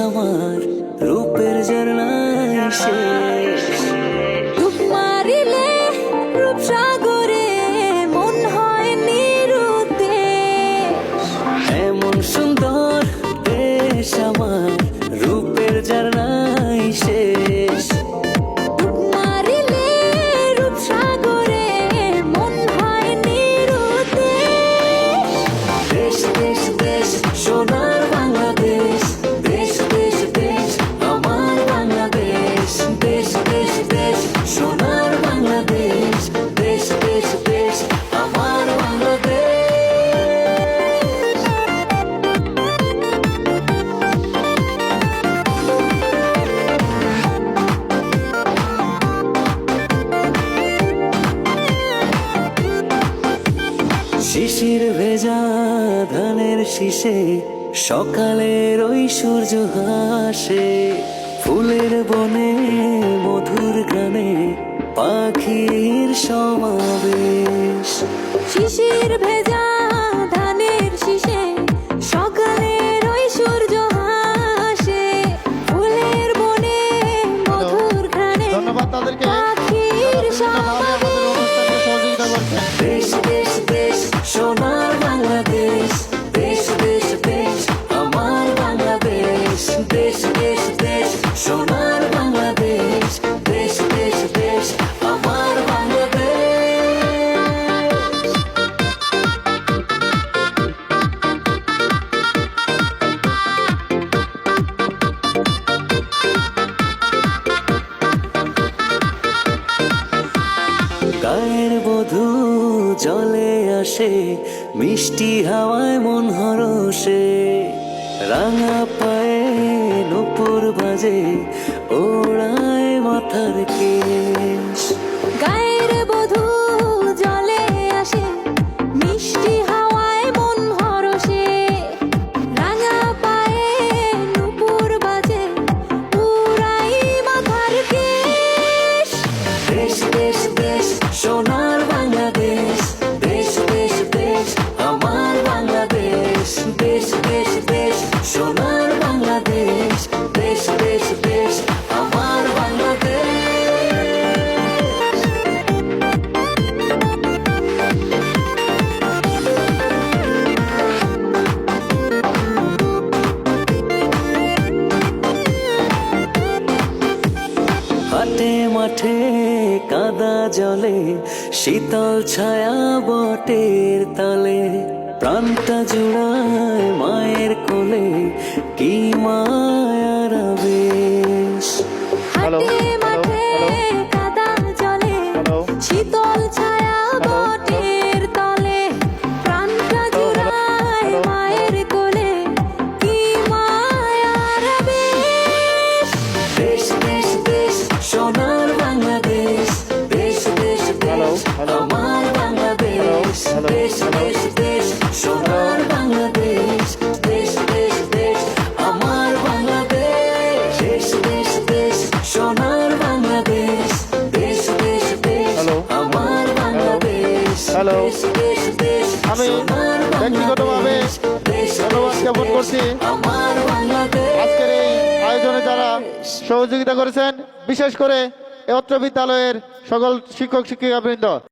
আমার রূপের ঝরনায় শেষ। ডুব মারিলে রূপসাগরে মন হয় নিরুদ্দেশ। এমন সুন্দর দেশ আমার রূপের ঝরনায় শেষ। ডুব মারিলে রূপসাগরে মন হয় নিরুদ্দেশ। দেশ দেশ দেশ সোনার বাংলাদেশ, দেশ দেশ দেশ আমার বাংলাদেশ। দেশ দেশ দেশ সোনার বাংলাদেশ, দেশ দেশ দেশ আমার বাংলাদেশ। শিশির ভেজা ধানের শীষে সকালের ওই সূর্য হাসে। ফুলের বনে মধুর গানে পাখির সমাবেশ। শিশির ভেজা ধানের শীষে সকালের ওই সূর্য হাসে। ফুলের বনে মধুর ঘ্রাণে ধন্যবাদ তাদেরকে পাখির সমাবেশ। সহযোগিতা করছেন। দেশ দেশ দেশ সোনার বাংলাদেশ, দেশ দেশ দেশ আমার বাংলাদেশ। দেশ দেশ দেশ সোনার বাংলাদেশ, দেশ দেশ দেশ আমার বাংলাদেশ। গায়ের বধূ জলে আসে, মিষ্টি হাওয়ায় মন হরষে। রাঙা পায়ে নূপুর বাজে, ওড়ায় মাথার কেশ। গায়ের বধূ জলে আসে, মিষ্টি হাওয়ায় মন হরষে। রাঙা পায়ে নূপুর বাজে, উড়াই মাথার কেশ। দেশ দেশ দেশ সোনার বাংলাদেশ, দেশ দেশ দেশ আমার বাংলাদেশ। দেশ দেশ দেশ সোনার বাংলাদেশ, দেশ দেশ দেশ আমার বাংলাদেশ। হাটে মাঠে কাদা জলে, শীতল ছায়া বটের তলে। প্রাণটা জুড়ায় মায়ের কোলে, কি মায়ার আবেশ। হ্যালো, হাটে হ্যালো, মাঠে হ্যালো। কাদা জলে, হ্যালো। শীতল ছায়া বটের তলে। প্রাণটা জুড়ায় হ্যালো। মায়ের কোলে, কি মায়ার আবেশ। দেশ দেশ দেশ সোনার বাংলাদেশ, দেশ দেশ হ্যালো, দেশ হ্যালো। আমার বাংলাদেশ। হ্যালো, দেশ হ্যালো। দেশ দেশ সোনার বাংলাদেশ, দেশ দেশ দেশ আমার বাংলাদেশ। দেশ দেশ দেশ সোনার বাংলাদেশ, দেশ দেশ দেশ হ্যালো। আমার বাংলাদেশ। হ্যালো। দেশ দেশ দেশ আমি সোনার ব্যক্তিগতভাবে বাংলাদেশ, দেশ ধন্যবাদ দেশ জ্ঞাপন দেশ করছি আমার বাংলাদেশ। আজকের এই আয়োজনে যারা সহযোগিতা করেছেন, বিশেষ করে এই অত্র বিদ্যালয়ের সকল শিক্ষক শিক্ষিকাবৃন্দ।